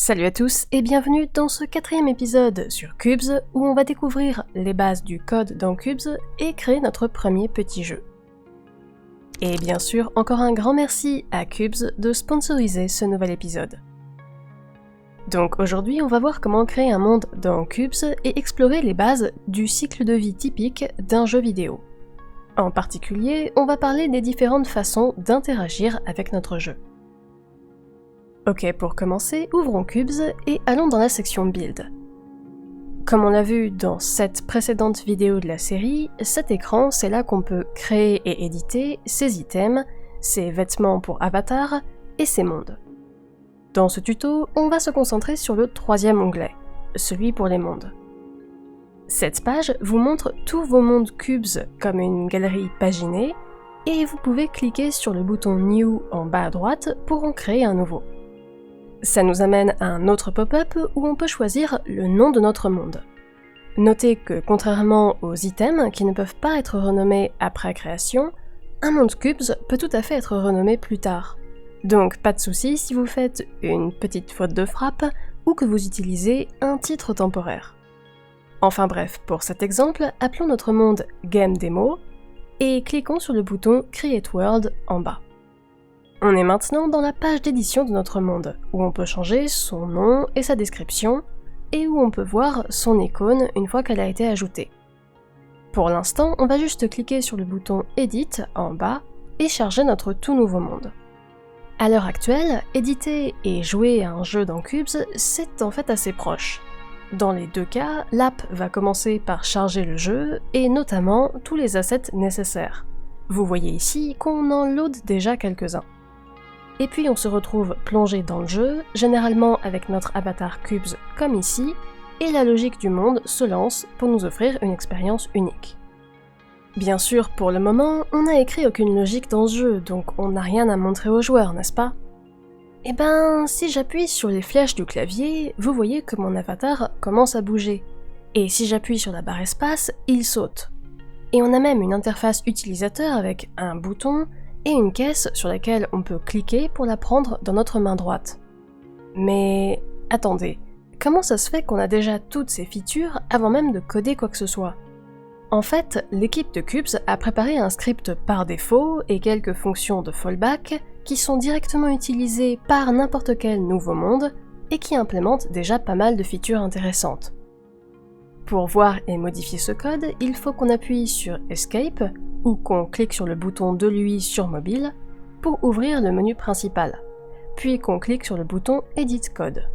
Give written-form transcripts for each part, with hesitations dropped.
Salut à tous et bienvenue dans ce 4e épisode sur Cubes où on va découvrir les bases du code dans Cubes et créer notre premier petit jeu. Et bien sûr, encore un grand merci à Cubes de sponsoriser ce nouvel épisode. Donc aujourd'hui, on va voir comment créer un monde dans Cubes et explorer les bases du cycle de vie typique d'un jeu vidéo. En particulier, on va parler des différentes façons d'interagir avec notre jeu. Ok, pour commencer, ouvrons Cubes et allons dans la section Build. Comme on l'a vu dans 7 précédentes vidéos de la série, cet écran, c'est là qu'on peut créer et éditer ses items, ses vêtements pour avatar et ses mondes. Dans ce tuto, on va se concentrer sur le 3e onglet, celui pour les mondes. Cette page vous montre tous vos mondes Cubes comme une galerie paginée, et vous pouvez cliquer sur le bouton New en bas à droite pour en créer un nouveau. Ça nous amène à un autre pop-up où on peut choisir le nom de notre monde. Notez que contrairement aux items qui ne peuvent pas être renommés après création, un monde Cubes peut tout à fait être renommé plus tard. Donc pas de souci si vous faites une petite faute de frappe ou que vous utilisez un titre temporaire. Enfin bref, pour cet exemple, appelons notre monde Game Demo et cliquons sur le bouton Create World en bas. On est maintenant dans la page d'édition de notre monde, où on peut changer son nom et sa description, et où on peut voir son icône une fois qu'elle a été ajoutée. Pour l'instant, on va juste cliquer sur le bouton Edit en bas et charger notre tout nouveau monde. À l'heure actuelle, éditer et jouer à un jeu dans Cubes, c'est en fait assez proche. Dans les deux cas, l'app va commencer par charger le jeu, et notamment tous les assets nécessaires. Vous voyez ici qu'on en load déjà quelques-uns. Et puis on se retrouve plongé dans le jeu, généralement avec notre avatar Cubes comme ici, et la logique du monde se lance pour nous offrir une expérience unique. Bien sûr, pour le moment, on n'a écrit aucune logique dans ce jeu, donc on n'a rien à montrer aux joueurs, n'est-ce pas ? Eh ben, si j'appuie sur les flèches du clavier, vous voyez que mon avatar commence à bouger. Et si j'appuie sur la barre espace, il saute. Et on a même une interface utilisateur avec un bouton et une caisse sur laquelle on peut cliquer pour la prendre dans notre main droite. Mais attendez, comment ça se fait qu'on a déjà toutes ces features avant même de coder quoi que ce soit ? En fait, l'équipe de Cubes a préparé un script par défaut et quelques fonctions de fallback qui sont directement utilisées par n'importe quel nouveau monde et qui implémentent déjà pas mal de features intéressantes. Pour voir et modifier ce code, il faut qu'on appuie sur Escape ou qu'on clique sur le bouton de lui sur mobile pour ouvrir le menu principal, puis qu'on clique sur le bouton Edit Code.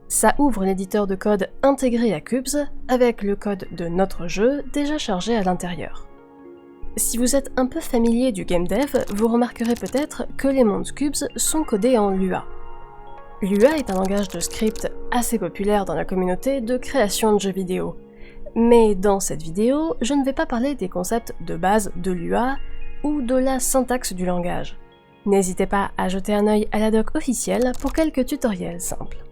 Ça ouvre l'éditeur de code intégré à Cubes avec le code de notre jeu déjà chargé à l'intérieur. Si vous êtes un peu familier du game dev, vous remarquerez peut-être que les mondes Cubes sont codés en Lua. Lua est un langage de script assez populaire dans la communauté de création de jeux vidéo. Mais dans cette vidéo, je ne vais pas parler des concepts de base de Lua ou de la syntaxe du langage. N'hésitez pas à jeter un œil à la doc officielle pour quelques tutoriels simples.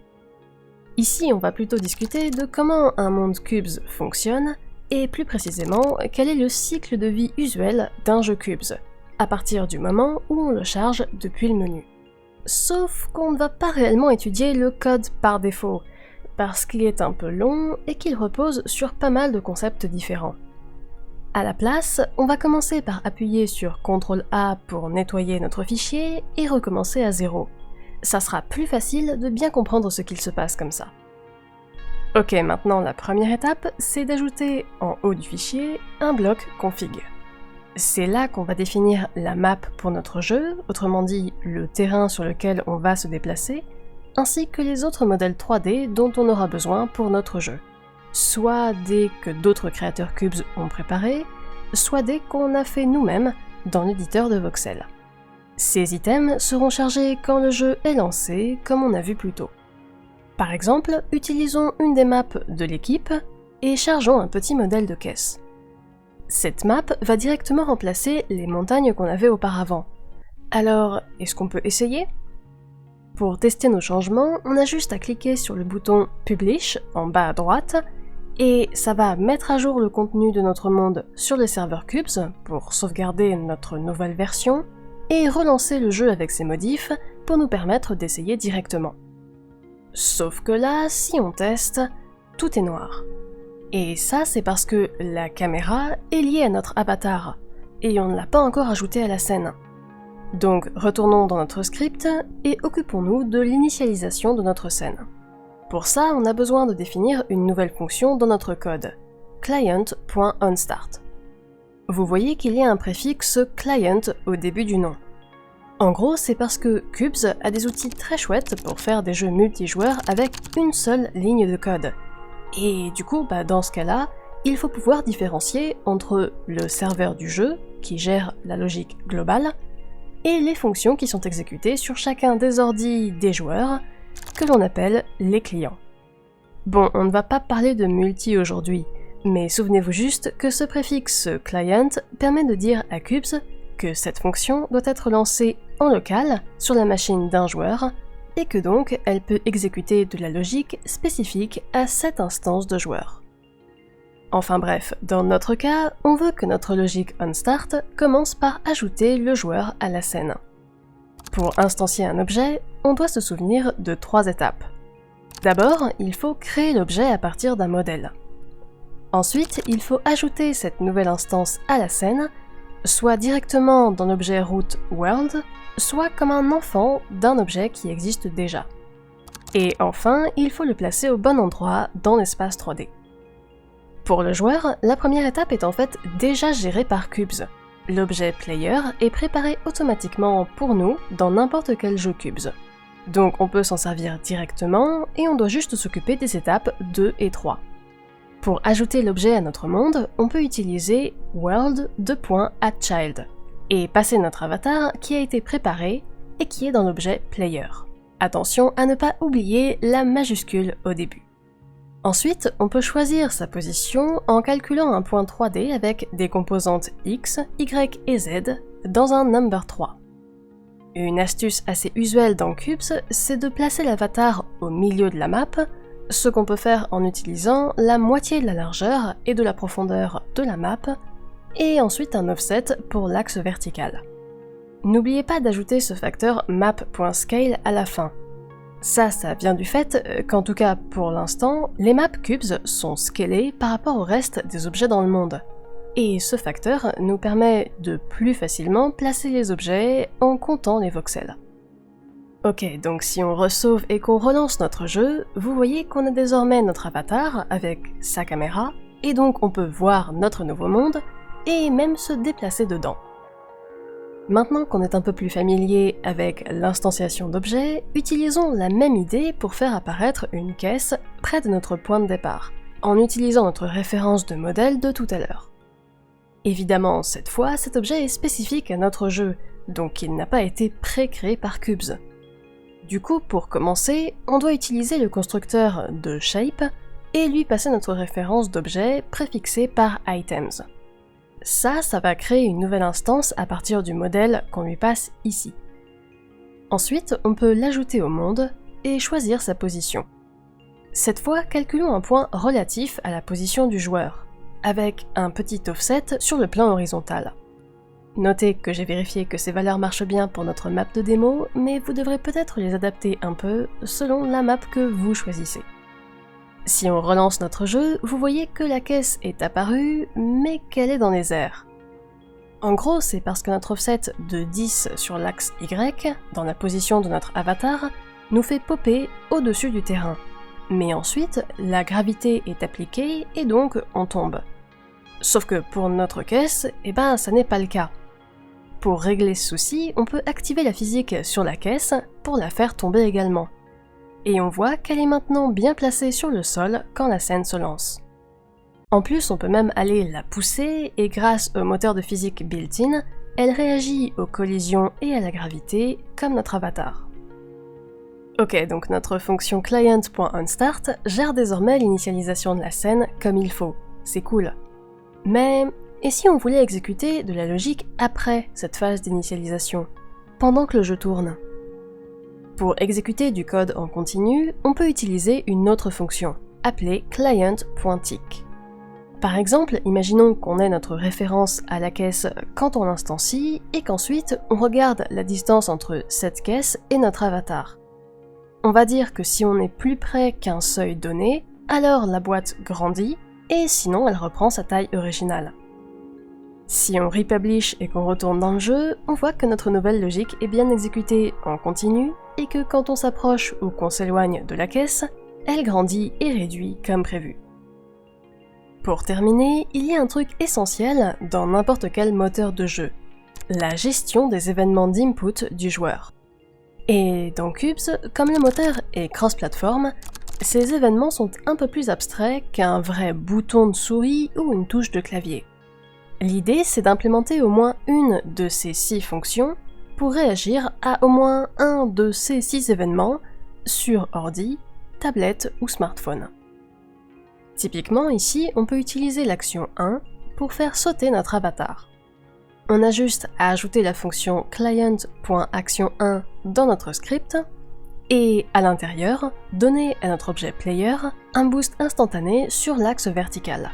Ici, on va plutôt discuter de comment un monde Cubes fonctionne, et plus précisément, quel est le cycle de vie usuel d'un jeu Cubes, à partir du moment où on le charge depuis le menu. Sauf qu'on ne va pas réellement étudier le code par défaut, parce qu'il est un peu long et qu'il repose sur pas mal de concepts différents. À la place, on va commencer par appuyer sur CTRL-A pour nettoyer notre fichier et recommencer à zéro. Ça sera plus facile de bien comprendre ce qu'il se passe comme ça. Ok, maintenant la première étape, c'est d'ajouter en haut du fichier un bloc config. C'est là qu'on va définir la map pour notre jeu, autrement dit le terrain sur lequel on va se déplacer, ainsi que les autres modèles 3D dont on aura besoin pour notre jeu. Soit des que d'autres créateurs Cubes ont préparés, soit des qu'on a fait nous-mêmes dans l'éditeur de Voxel. Ces items seront chargés quand le jeu est lancé, comme on a vu plus tôt. Par exemple, utilisons une des maps de l'équipe et chargeons un petit modèle de caisse. Cette map va directement remplacer les montagnes qu'on avait auparavant. Alors, est-ce qu'on peut essayer ? Pour tester nos changements, on a juste à cliquer sur le bouton Publish en bas à droite, et ça va mettre à jour le contenu de notre monde sur les serveurs Cubes pour sauvegarder notre nouvelle version, et relancer le jeu avec ses modifs pour nous permettre d'essayer directement. Sauf que là, si on teste, tout est noir. Et ça, c'est parce que la caméra est liée à notre avatar, et on ne l'a pas encore ajoutée à la scène. Donc retournons dans notre script et occupons-nous de l'initialisation de notre scène. Pour ça, on a besoin de définir une nouvelle fonction dans notre code, client.onStart. Vous voyez qu'il y a un préfixe client au début du nom. En gros, c'est parce que Qubes a des outils très chouettes pour faire des jeux multijoueurs avec une seule ligne de code. Et du coup, dans ce cas-là, il faut pouvoir différencier entre le serveur du jeu, qui gère la logique globale, et les fonctions qui sont exécutées sur chacun des ordis des joueurs, que l'on appelle les clients. Bon, on ne va pas parler de multi aujourd'hui, mais souvenez-vous juste que ce préfixe client permet de dire à Qubes que cette fonction doit être lancée en local sur la machine d'un joueur, et que donc elle peut exécuter de la logique spécifique à cette instance de joueur. Enfin bref, dans notre cas, on veut que notre logique onStart commence par ajouter le joueur à la scène. Pour instancier un objet, on doit se souvenir de 3 étapes. D'abord, il faut créer l'objet à partir d'un modèle. Ensuite, il faut ajouter cette nouvelle instance à la scène, soit directement dans l'objet root world, soit comme un enfant d'un objet qui existe déjà. Et enfin, il faut le placer au bon endroit dans l'espace 3D. Pour le joueur, la première étape est en fait déjà gérée par Qubes. L'objet player est préparé automatiquement pour nous dans n'importe quel jeu Qubes. Donc on peut s'en servir directement et on doit juste s'occuper des étapes 2 et 3. Pour ajouter l'objet à notre monde, on peut utiliser world.addChild et passer notre avatar qui a été préparé et qui est dans l'objet player. Attention à ne pas oublier la majuscule au début. Ensuite, on peut choisir sa position en calculant un point 3D avec des composantes X, Y et Z dans un number 3. Une astuce assez usuelle dans Qubes, c'est de placer l'avatar au milieu de la map, ce qu'on peut faire en utilisant la moitié de la largeur et de la profondeur de la map, et ensuite un offset pour l'axe vertical. N'oubliez pas d'ajouter ce facteur map.scale à la fin. Ça vient du fait qu'en tout cas pour l'instant, les maps Qubes sont scalées par rapport au reste des objets dans le monde. Et ce facteur nous permet de plus facilement placer les objets en comptant les voxels. Ok, donc si on resauve et qu'on relance notre jeu, vous voyez qu'on a désormais notre avatar avec sa caméra, et donc on peut voir notre nouveau monde, et même se déplacer dedans. Maintenant qu'on est un peu plus familier avec l'instanciation d'objets, utilisons la même idée pour faire apparaître une caisse près de notre point de départ, en utilisant notre référence de modèle de tout à l'heure. Évidemment, cette fois, cet objet est spécifique à notre jeu, donc il n'a pas été pré-créé par Qubes. Du coup, pour commencer, on doit utiliser le constructeur de shape et lui passer notre référence d'objet préfixée par items. Ça va créer une nouvelle instance à partir du modèle qu'on lui passe ici. Ensuite, on peut l'ajouter au monde et choisir sa position. Cette fois, calculons un point relatif à la position du joueur, avec un petit offset sur le plan horizontal. Notez que j'ai vérifié que ces valeurs marchent bien pour notre map de démo, mais vous devrez peut-être les adapter un peu selon la map que vous choisissez. Si on relance notre jeu, vous voyez que la caisse est apparue, mais qu'elle est dans les airs. En gros, c'est parce que notre offset de 10 sur l'axe Y, dans la position de notre avatar, nous fait popper au-dessus du terrain. Mais ensuite, la gravité est appliquée et donc on tombe. Sauf que pour notre caisse, ça n'est pas le cas. Pour régler ce souci, on peut activer la physique sur la caisse pour la faire tomber également. Et on voit qu'elle est maintenant bien placée sur le sol quand la scène se lance. En plus, on peut même aller la pousser, et grâce au moteur de physique built-in, elle réagit aux collisions et à la gravité comme notre avatar. Ok, donc notre fonction client.onStart gère désormais l'initialisation de la scène comme il faut, c'est cool. Mais, et si on voulait exécuter de la logique après cette phase d'initialisation, pendant que le jeu tourne ? Pour exécuter du code en continu, on peut utiliser une autre fonction, appelée client.tick. Par exemple, imaginons qu'on ait notre référence à la caisse quand on l'instancie, et qu'ensuite on regarde la distance entre cette caisse et notre avatar. On va dire que si on est plus près qu'un seuil donné, alors la boîte grandit, et sinon elle reprend sa taille originale. Si on republish et qu'on retourne dans le jeu, on voit que notre nouvelle logique est bien exécutée en continu, et que quand on s'approche ou qu'on s'éloigne de la caisse, elle grandit et réduit comme prévu. Pour terminer, il y a un truc essentiel dans n'importe quel moteur de jeu, la gestion des événements d'input du joueur. Et dans Cubes, comme le moteur est cross-platform, ces événements sont un peu plus abstraits qu'un vrai bouton de souris ou une touche de clavier. L'idée, c'est d'implémenter au moins une de ces 6 fonctions pour réagir à au moins un de ces 6 événements sur ordi, tablette ou smartphone. Typiquement ici, on peut utiliser l'action 1 pour faire sauter notre avatar. On a juste à ajouter la fonction client.action1 dans notre script et à l'intérieur, donner à notre objet player un boost instantané sur l'axe vertical.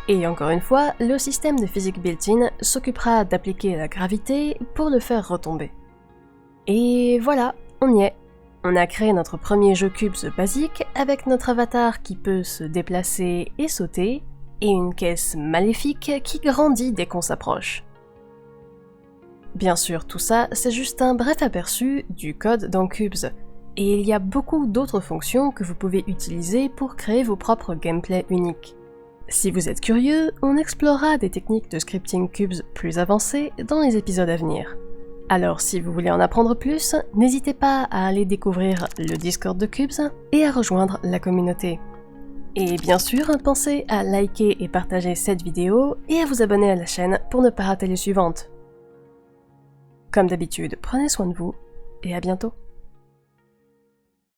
Et encore une fois, le système de physique built-in s'occupera d'appliquer la gravité pour le faire retomber. Et voilà, on y est. On a créé notre premier jeu Cubes basique avec notre avatar qui peut se déplacer et sauter, et une caisse maléfique qui grandit dès qu'on s'approche. Bien sûr, tout ça, c'est juste un bref aperçu du code dans Cubes, et il y a beaucoup d'autres fonctions que vous pouvez utiliser pour créer vos propres gameplays uniques. Si vous êtes curieux, on explorera des techniques de scripting Cubes plus avancées dans les épisodes à venir. Alors si vous voulez en apprendre plus, n'hésitez pas à aller découvrir le Discord de Cubes et à rejoindre la communauté. Et bien sûr, pensez à liker et partager cette vidéo et à vous abonner à la chaîne pour ne pas rater les suivantes. Comme d'habitude, prenez soin de vous et à bientôt.